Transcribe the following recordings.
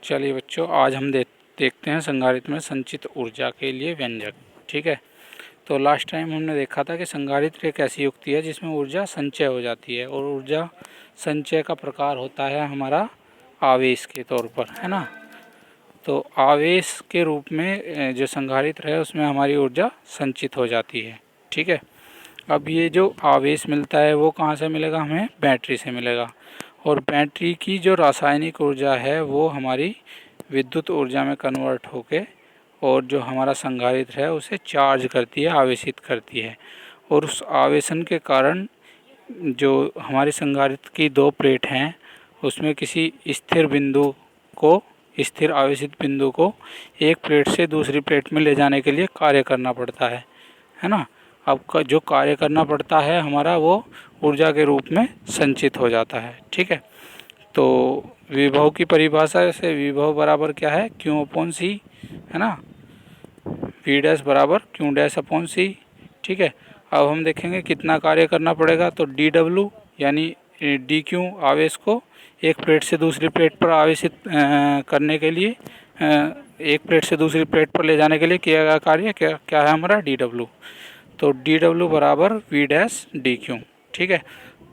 चलिए बच्चों, आज हम देखते हैं संधारित्र में संचित ऊर्जा के लिए व्यंजक। ठीक है, तो लास्ट टाइम हमने देखा था कि संधारित्र एक ऐसी युक्ति है जिसमें ऊर्जा संचय हो जाती है, और ऊर्जा संचय का प्रकार होता है हमारा आवेश के तौर पर, है ना। तो आवेश के रूप में जो संधारित्र है उसमें हमारी ऊर्जा संचित हो जाती है। ठीक है, अब ये जो आवेश मिलता है वो कहाँ से मिलेगा? हमें बैटरी से मिलेगा, और बैटरी की जो रासायनिक ऊर्जा है वो हमारी विद्युत ऊर्जा में कन्वर्ट होके और जो हमारा संधारित्र है उसे चार्ज करती है, आवेशित करती है। और उस आवेशन के कारण जो हमारी संधारित्र की दो प्लेट हैं उसमें किसी स्थिर बिंदु को, स्थिर आवेशित बिंदु को एक प्लेट से दूसरी प्लेट में ले जाने के लिए कार्य करना पड़ता है ना। अब जो कार्य करना पड़ता है हमारा वो ऊर्जा के रूप में संचित हो जाता है। ठीक है, तो विभव की परिभाषा से विभव बराबर क्या है? Q अपॉन सी, है ना। V डैश बराबर Q डैश अपॉन सी। ठीक है, अब हम देखेंगे कितना कार्य करना पड़ेगा। तो dW यानी dQ आवेश को एक प्लेट से दूसरी प्लेट पर आवेशित करने के लिए, एक प्लेट से दूसरी प्लेट पर ले जाने के लिए किया गया कार्य क्या है हमारा? dW। तो dW बराबर V डैश dQ। ठीक है,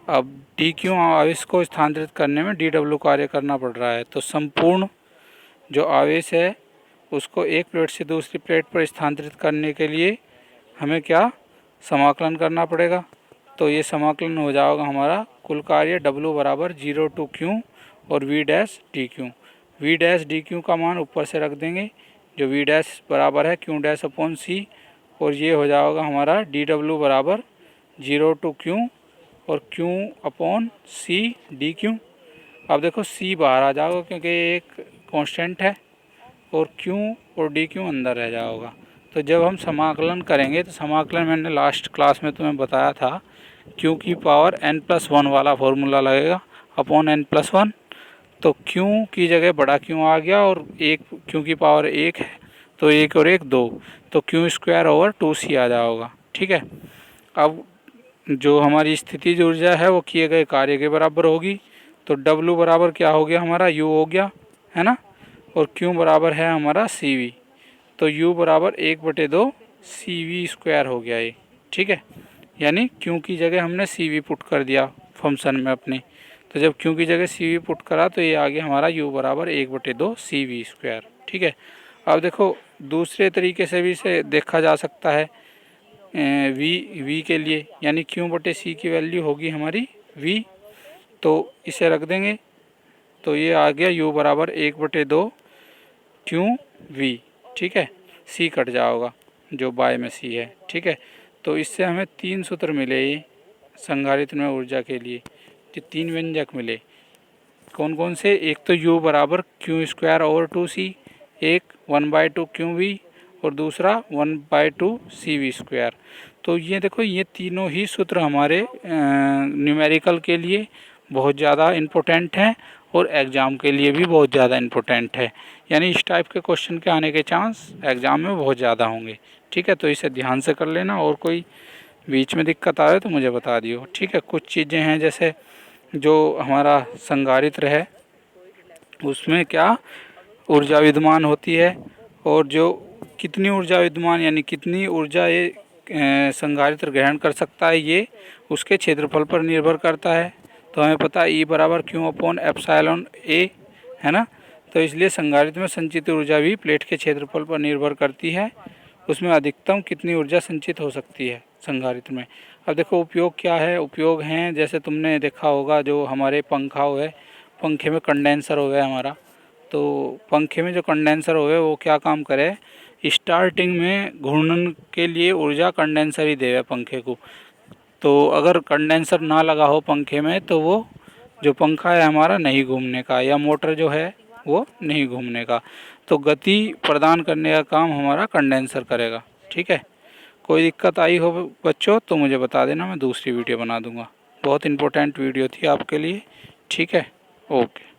अब dQ आवेश को स्थानांतरित करने में dW कार्य करना पड़ रहा है, तो संपूर्ण जो आवेश है उसको एक प्लेट से दूसरी प्लेट पर स्थानांतरित करने के लिए हमें क्या समाकलन करना पड़ेगा। तो ये समाकलन हो जाएगा हमारा कुल कार्य W बराबर 0 to Q और V dash dQ। V dash dQ का मान ऊपर से रख देंगे, जो V डैश बराबर है Q डैश अपॉन सी, और ये हो जाएगा हमारा dW बराबर 0 to Q और Q अपॉन सी dQ। अब देखो C बाहर आ जाएगा क्योंकि एक कांस्टेंट है, और Q और dQ अंदर रह जाएगा। तो जब हम समाकलन करेंगे तो समाकलन मैंने लास्ट क्लास में तुम्हें बताया था, Q की पावर n+1 वाला फॉर्मूला लगेगा अपॉन n+1। तो Q की जगह बड़ा Q आ गया, और एक Q की पावर 1 है तो 1 और 1 2, तो Q स्क्वायर ओवर 2C आ जाएगा। ठीक है, अब जो हमारी स्थितिज ऊर्जा है वो किए गए कार्य के बराबर होगी। तो W बराबर क्या हो गया हमारा? U हो गया, है ना, और Q बराबर है हमारा CV। तो U बराबर 1/2 CV स्क्वायर हो गया ये। ठीक है, यानी Q की जगह हमने CV पुट कर दिया फंक्शन में अपने। तो जब Q की जगह CV पुट करा तो ये आ गया हमारा U बराबर 1/2 CV स्क्वायर। ठीक है, अब देखो दूसरे तरीके से भी इसे देखा जा सकता है V के लिए, यानी Q/C की वैल्यू होगी हमारी V। तो इसे रख देंगे, तो ये आ गया U बराबर 1/2 QV। ठीक है, C कट जाएगा जो बाय में C है। ठीक है, तो इससे हमें 3 सूत्र मिले ये संधारित्र में ऊर्जा के लिए, जो 3 व्यंजक मिले। कौन कौन से? एक तो U बराबर Q स्क्वायर ओवर 2C, एक 1/2 QV और दूसरा 1/2 CV स्क्वायर। तो ये देखो, ये तीनों ही सूत्र हमारे न्यूमेरिकल के लिए बहुत ज़्यादा इम्पोर्टेंट हैं और एग्ज़ाम के लिए भी बहुत ज़्यादा इम्पोर्टेंट है, यानी इस टाइप के क्वेश्चन के आने के चांस एग्ज़ाम में बहुत ज़्यादा होंगे। ठीक है, तो इसे ध्यान से कर लेना, और कोई बीच में दिक्कत आए तो मुझे बता दियो। ठीक है, कुछ चीज़ें हैं जैसे जो हमारा संधारित्र है उसमें क्या ऊर्जा विद्यमान होती है, और जो कितनी ऊर्जा विद्यमान यानी कितनी ऊर्जा ये संधारित्र ग्रहण कर सकता है, ये उसके क्षेत्रफल पर निर्भर करता है। तो हमें पता है E बराबर Q अपॉन एप्सिलॉन A, है ना। तो इसलिए संधारित्र में संचित ऊर्जा भी प्लेट के क्षेत्रफल पर निर्भर करती है, उसमें अधिकतम कितनी ऊर्जा संचित हो सकती है संधारित्र में। अब देखो उपयोग क्या है? उपयोग हैं जैसे तुमने देखा होगा, जो हमारे पंखा हुए, पंखे में कंडेंसर हो गया हमारा, तो पंखे में जो कंडेंसर हो गए वो क्या काम करे? स्टार्टिंग में घूर्णन के लिए ऊर्जा कंडेंसर ही देवे पंखे को। तो अगर कंडेंसर ना लगा हो पंखे में तो वो जो पंखा है हमारा नहीं घूमने का, या मोटर जो है वो नहीं घूमने का। तो गति प्रदान करने का काम हमारा कंडेंसर करेगा। ठीक है, कोई दिक्कत आई हो बच्चों तो मुझे बता देना, मैं दूसरी वीडियो बना दूंगा। बहुत इम्पोर्टेंट वीडियो थी आपके लिए। ठीक है, ओके।